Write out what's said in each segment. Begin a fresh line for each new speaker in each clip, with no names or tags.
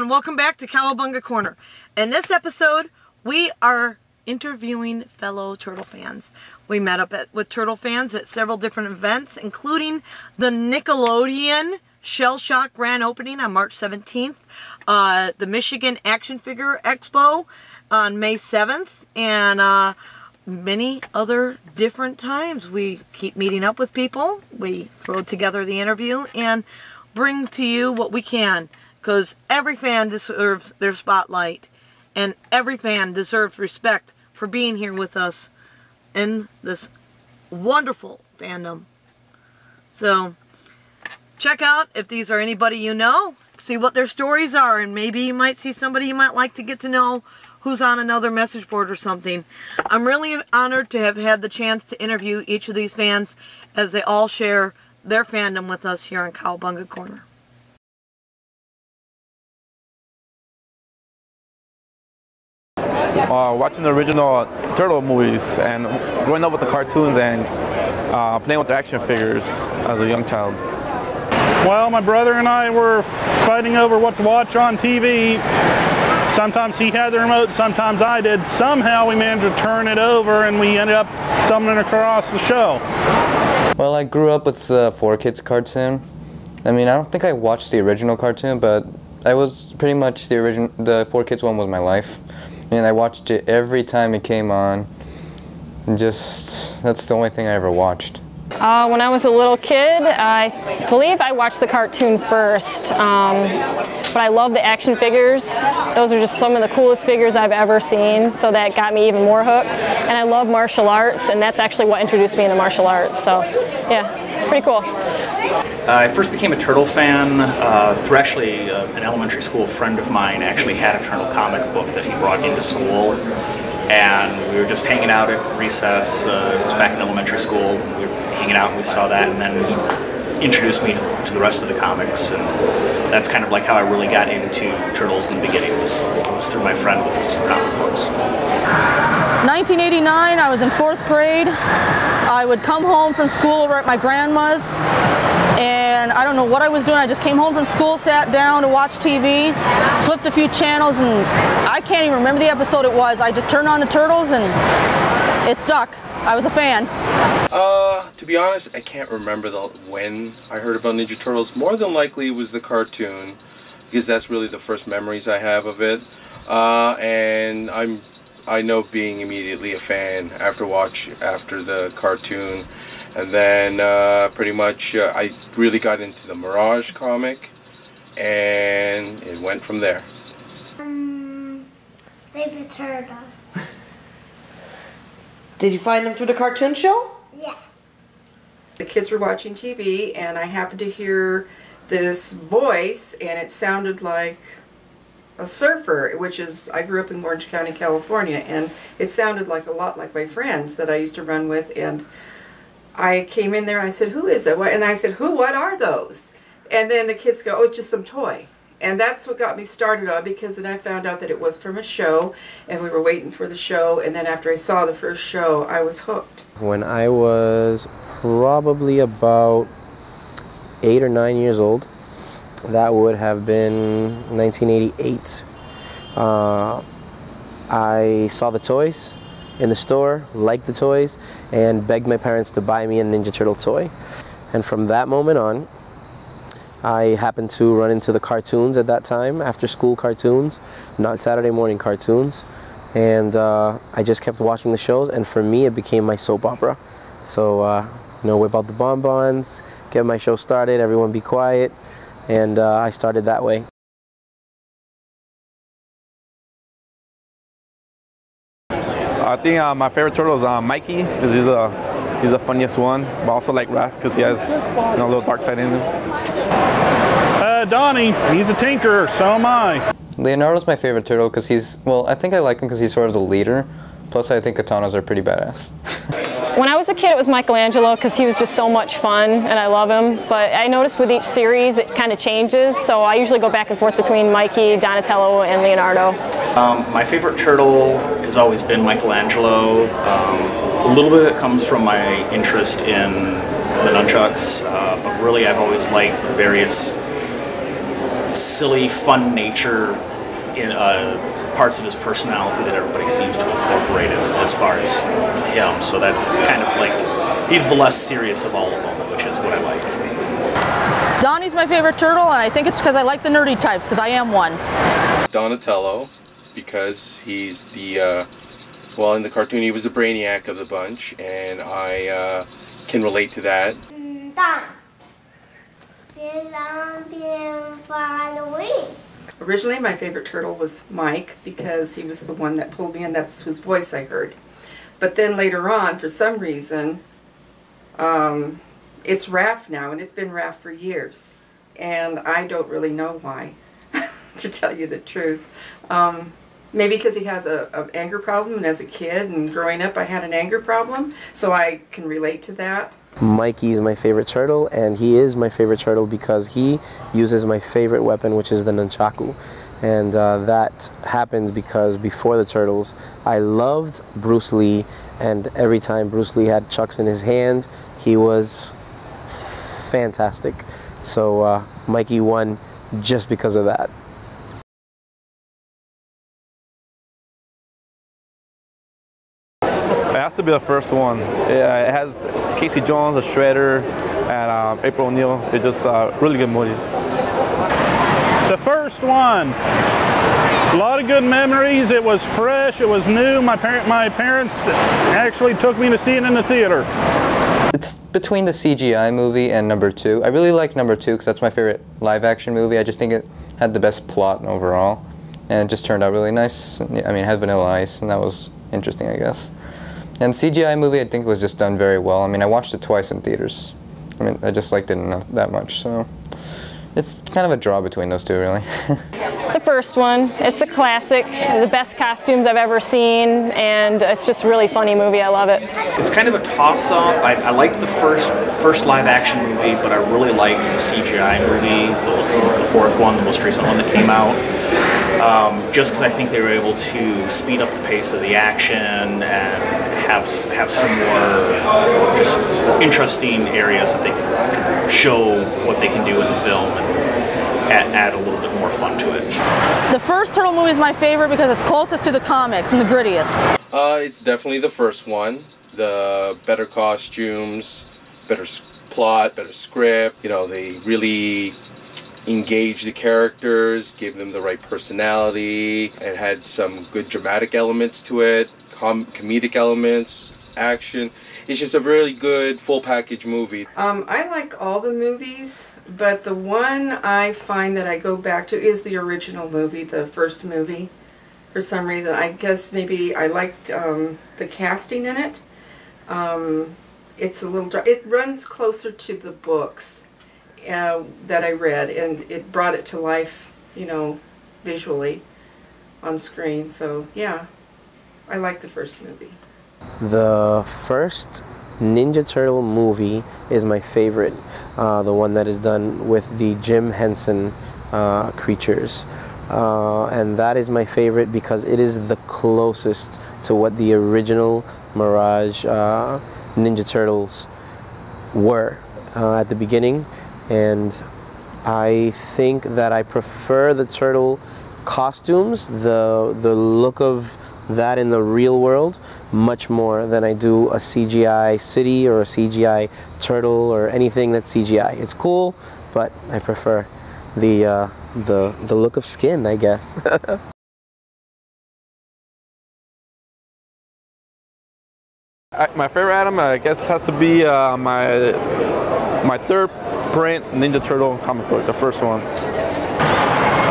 and welcome back to Cowabunga Corner. In this episode, we are interviewing fellow turtle fans. We met up with turtle fans at several different events, including the Nickelodeon Shell Shock grand opening on March 17th, the Michigan Action Figure Expo on May 7th, and many other different times. We keep meeting up with people, we throw together the interview, and bring to you what we can, because every fan deserves their spotlight, and every fan deserves respect for being here with us in this wonderful fandom. So, check out if these are anybody you know, see what their stories are, and maybe you might see somebody you might like to get to know who's on another message board or something. I'm really honored to have had the chance to interview each of these fans as they all share their fandom with us here on Cowabunga Corner.
Watching the original Turtle movies and growing up with the cartoons and playing with the action figures as a young child.
Well, my brother and I were fighting over what to watch on TV. Sometimes he had the remote, sometimes I did. Somehow we managed to turn it over and we ended up stumbling across the show.
Well, I grew up with the 4Kids cartoon. I mean, I don't think I watched the original cartoon, but I was pretty much the 4Kids one was my life. And I watched it every time it came on. That's the only thing I ever watched.
When I was a little kid, I believe I watched the cartoon first, but I love the action figures. Those are just some of the coolest figures I've ever seen, so that got me even more hooked. And I love martial arts, and that's actually what introduced me into martial arts, so yeah, pretty cool.
I first became a Turtle fan through actually an elementary school friend of mine actually had a Turtle comic book that he brought into school, and we were just hanging out at recess. It was back in elementary school. We were hanging out and we saw that, and then he introduced me to the rest of the comics, and that's kind of like how I really got into Turtles in the beginning, was through my friend with some comic books.
1989, I was in 4th grade. I would come home from school over at my grandma's, and I don't know what I was doing. I just came home from school, sat down to watch TV, flipped a few channels, and I can't even remember the episode it was. I just turned on the Turtles and it stuck. I was a fan.
To be honest, I can't remember when I heard about Ninja Turtles. More than likely it was the cartoon, because that's really the first memories I have of it. And I know being immediately a fan after the cartoon, and then pretty much I really got into the Mirage comic, and it went from there.
Baby Turtles.
Did you find them through the cartoon show?
Yeah.
The kids were watching TV and I happened to hear this voice, and it sounded like a surfer, which is, I grew up in Orange County, California, and it sounded like a lot like my friends that I used to run with, and I came in there and I said, "Who is that?" And I said, what are those?" And then the kids go, "Oh, it's just some toy." And that's what got me started on, because then I found out that it was from a show, and we were waiting for the show, and then after I saw the first show, I was hooked.
When I was probably about 8 or 9 years old, that would have been 1988. I saw the toys in the store, liked the toys, and begged my parents to buy me a Ninja Turtle toy. And from that moment on, I happened to run into the cartoons at that time, after school cartoons, not Saturday morning cartoons, and I just kept watching the shows, and for me it became my soap opera. So, you know, whip out the bonbons, get my show started, everyone be quiet, and I started that way.
I think my favorite turtle is Mikey, because he's the funniest one, but also like Raph because he has a little dark side in him.
Donnie, he's a tinkerer, so am I.
Leonardo's my favorite turtle because I think I like him because he's sort of the leader. Plus I think katanas are pretty badass.
When I was a kid, it was Michelangelo because he was just so much fun and I love him. But I noticed with each series it kind of changes, so I usually go back and forth between Mikey, Donatello, and Leonardo.
My favorite turtle has always been Michelangelo. A little bit of it comes from my interest in the nunchucks, but really I've always liked the various silly, fun nature in parts of his personality that everybody seems to incorporate as far as him. So that's kind of like, he's the less serious of all of them, which is what I like.
Donnie's my favorite turtle, and I think it's because I like the nerdy types, because I am one.
Donatello, because he's the, well, in the cartoon he was the brainiac of the bunch, and I can relate to that.
Originally, my favorite turtle was Mike, because he was the one that pulled me in. That's whose voice I heard. But then later on, for some reason, it's Raph now, and it's been Raph for years. And I don't really know why, to tell you the truth. Maybe because he has an anger problem, and as a kid and growing up I had an anger problem, so I can relate to that.
Mikey is my favorite turtle, and he is my favorite turtle because he uses my favorite weapon, which is the nunchaku. And that happened because before the turtles, I loved Bruce Lee, and every time Bruce Lee had chucks in his hand, he was fantastic. So Mikey won just because of that.
It has to be the first one. It has Casey Jones, the Shredder, and April O'Neil. It's just a really good movie.
The first one. A lot of good memories. It was fresh. It was new. My parents actually took me to see it in the theater.
It's between the CGI movie and number 2. I really like number 2 because that's my favorite live-action movie. I just think it had the best plot overall, and it just turned out really nice. I mean, it had Vanilla Ice, and that was interesting, I guess. And CGI movie, I think, was just done very well. I mean, I watched it twice in theaters. I mean, I just liked it that much, so it's kind of a draw between those two, really.
The first one, it's a classic, the best costumes I've ever seen, and it's just a really funny movie. I love it.
It's kind of a toss-up. I liked the first live-action movie, but I really liked the CGI movie, the fourth one, the most recent one that came out. Just because I think they were able to speed up the pace of the action and have some more just interesting areas that they can show what they can do in the film and add a little bit more fun to it.
The first turtle movie is my favorite because it's closest to the comics and the grittiest.
It's definitely the first one. The better costumes, better plot, better script. You know, they really engage the characters, gave them the right personality. It had some good dramatic elements to it, comedic elements, action. It's just a really good full package movie. I like all the movies, but the one I find that I go back to is the original movie, the first movie. For some reason, I guess maybe I like the casting in it. It's a little, it runs closer to the books that I read, and it brought it to life, you know, visually on screen. So yeah, I like the first movie.
The first Ninja Turtle movie is my favorite, the one that is done with the Jim Henson creatures. And that is my favorite because it is the closest to what the original Mirage Ninja Turtles were at the beginning. And I think that I prefer the turtle costumes, the look of that in the real world, much more than I do a CGI city or a CGI turtle or anything that's CGI. It's cool, but I prefer the look of skin, I guess.
My favorite item, I guess, has to be my third print Ninja Turtle comic book, the first one.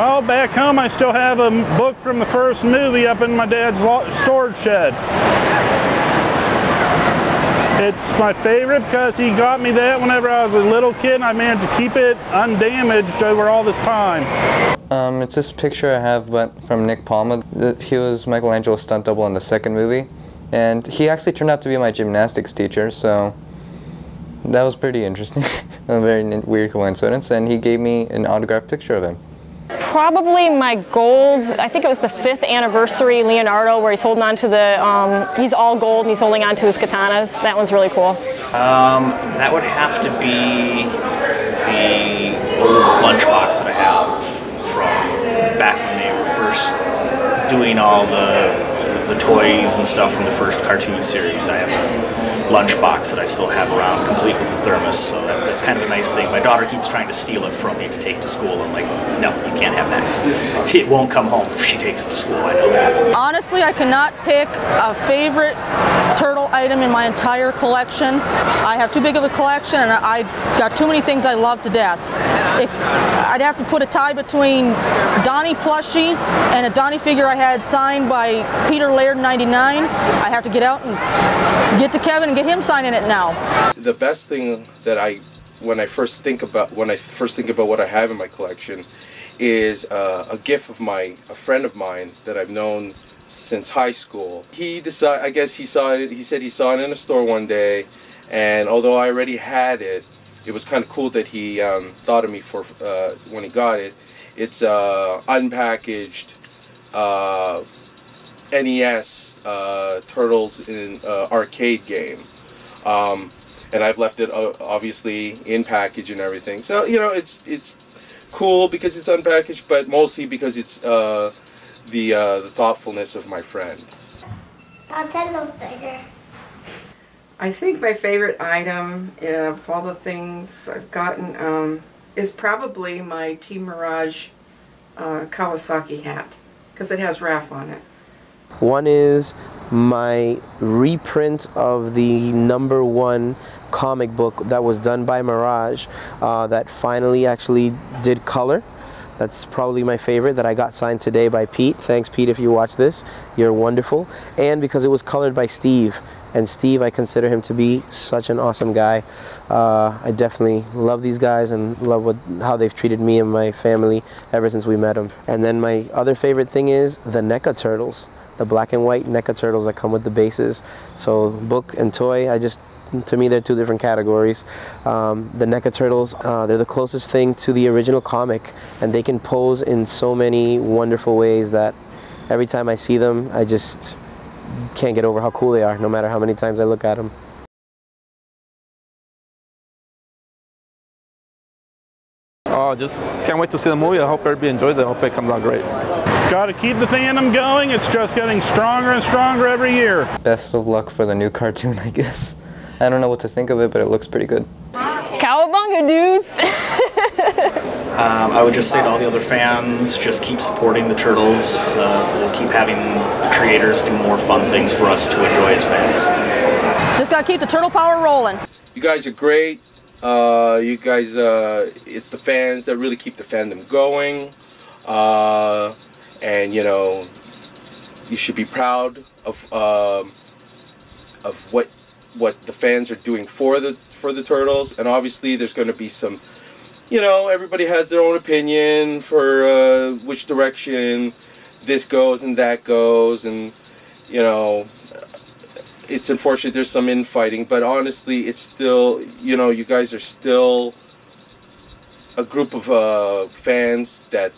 Oh, back home I still have a book from the first movie up in my dad's storage shed. It's my favorite because he got me that whenever I was a little kid, and I managed to keep it undamaged over all this time.
It's this picture I have from Nick Palma. He was Michelangelo's stunt double in the second movie, and he actually turned out to be my gymnastics teacher, so that was pretty interesting. A very weird coincidence, and he gave me an autographed picture of him.
Probably my gold, I think it was the 5th anniversary Leonardo, where he's holding on to the, he's all gold and he's holding on to his katanas. That one's really cool.
That would have to be the old lunchbox that I have from back when they were first doing all the toys and stuff from the first cartoon series. I have a lunchbox that I still have around, complete with the thermos, so that's kind of a nice thing. My daughter keeps trying to steal it from me to take to school. I'm like, no, you can't have that. It won't come home if she takes it to school, I know that.
Honestly, I cannot pick a favorite turtle item in my entire collection. I have too big of a collection, and I got too many things I love to death. If I'd have to put a tie between Donnie plushie and a Donnie figure I had signed by Peter Laird in '99, I have to get out and get to Kevin and get him signing it now.
The best thing that when I first think about what I have in my collection is a gift of a friend of mine that I've known since high school. He decided, I guess he saw it, he said he saw it in a store one day, and although I already had it, it was kind of cool that he thought of me for when he got it. It's unpackaged NES Turtles in arcade game. And I've left it obviously in package and everything. So, you know, it's cool because it's unpackaged, but mostly because it's the thoughtfulness of my friend.
I think my favorite item of all the things I've gotten is probably my Team Mirage Kawasaki hat, because it has Raph on it.
One is my reprint of the #1 comic book that was done by Mirage that finally actually did color. That's probably my favorite, that I got signed today by Pete. Thanks, Pete, if you watch this. You're wonderful. And because it was colored by Steve. And Steve, I consider him to be such an awesome guy. I definitely love these guys and love how they've treated me and my family ever since we met them. And then my other favorite thing is the NECA Turtles. The black and white NECA Turtles that come with the bases. So book and toy, to me they're two different categories. The NECA Turtles, they're the closest thing to the original comic, and they can pose in so many wonderful ways that every time I see them, I just can't get over how cool they are, no matter how many times I look at them.
Oh, just can't wait to see the movie. I hope everybody enjoys it. I hope it comes out great.
Got to keep the fandom going. It's just getting stronger and stronger every year.
Best of luck for the new cartoon, I guess. I don't know what to think of it, but it looks pretty good.
Cowabunga, dudes!
I would just say to all the other fans, just keep supporting the Turtles. We'll keep having the creators do more fun things for us to enjoy as fans.
Just gotta keep the turtle power rolling.
You guys are great. You guys, it's the fans that really keep the fandom going. And you know, you should be proud of what the fans are doing for the Turtles. And obviously there's going to be some, you know, everybody has their own opinion for which direction this goes and that goes, and you know, it's unfortunate there's some infighting, but honestly it's still, you know, you guys are still a group of fans that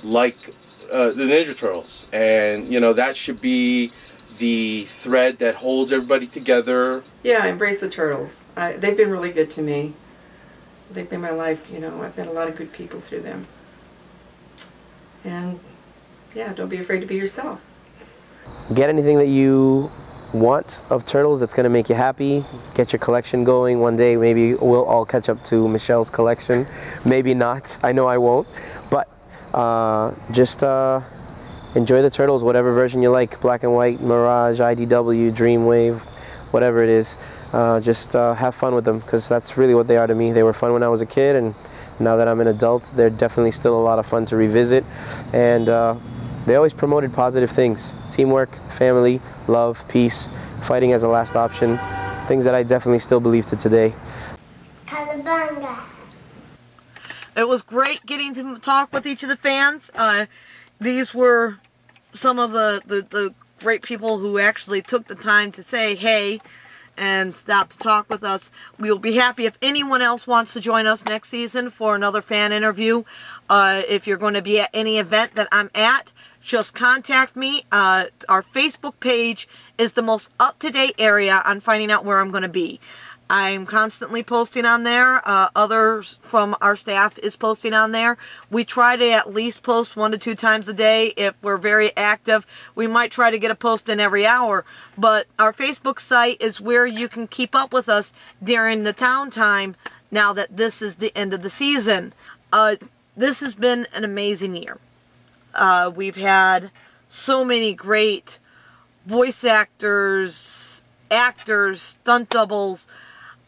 like the Ninja Turtles, and you know, that should be the thread that holds everybody together.
Yeah, embrace the Turtles. They've been really good to me. They've been my life, you know. I've met a lot of good people through them. And yeah, don't be afraid to be yourself.
Get anything that you want of Turtles that's going to make you happy. Get your collection going. One day maybe we'll all catch up to Michelle's collection. Maybe not. I know I won't. But just enjoy the Turtles, whatever version you like. Black and white, Mirage, IDW, Dreamwave, whatever it is. Just have fun with them, because that's really what they are to me. They were fun when I was a kid, and now that I'm an adult, they're definitely still a lot of fun to revisit. And they always promoted positive things. Teamwork, family, love, peace, fighting as a last option. Things that I definitely still believe to today.
Cowabunga. It was great getting to talk with each of the fans. These were some of the great people who actually took the time to say hey and stop to talk with us. We will be happy if anyone else wants to join us next season for another fan interview. If you're going to be at any event that I'm at, just contact me. Our Facebook page is the most up-to-date area on finding out where I'm going to be. I'm constantly posting on there. Others from our staff is posting on there. We try to at least post 1 to 2 times a day. If we're very active, we might try to get a post in every hour. But our Facebook site is where you can keep up with us during the town time now that this is the end of the season. This has been an amazing year. We've had so many great voice actors, stunt doubles.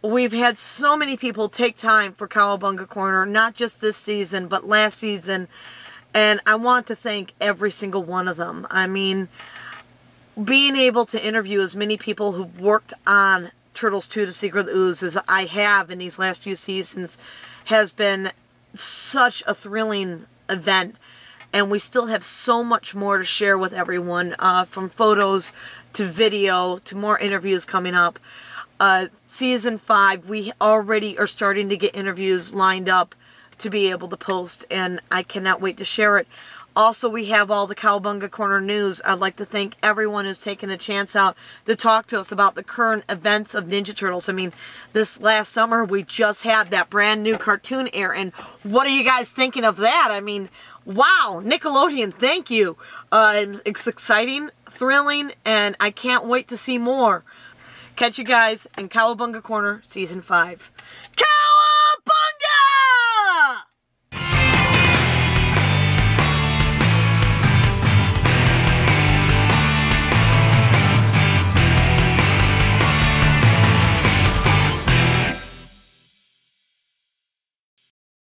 We've had so many people take time for Cowabunga Corner, not just this season, but last season. And I want to thank every single one of them. I mean, being able to interview as many people who've worked on Turtles 2: The Secret Ooze as I have in these last few seasons has been such a thrilling event. And we still have so much more to share with everyone, from photos to video to more interviews coming up. Season 5, we already are starting to get interviews lined up to be able to post, and I cannot wait to share it. Also, we have all the Cowabunga Corner news. I'd like to thank everyone who's taken a chance out to talk to us about the current events of Ninja Turtles. I mean, this last summer, we just had that brand new cartoon air, and what are you guys thinking of that? I mean, wow, Nickelodeon, thank you. It's exciting, thrilling, and I can't wait to see more. Catch you guys in Cowabunga Corner Season 5.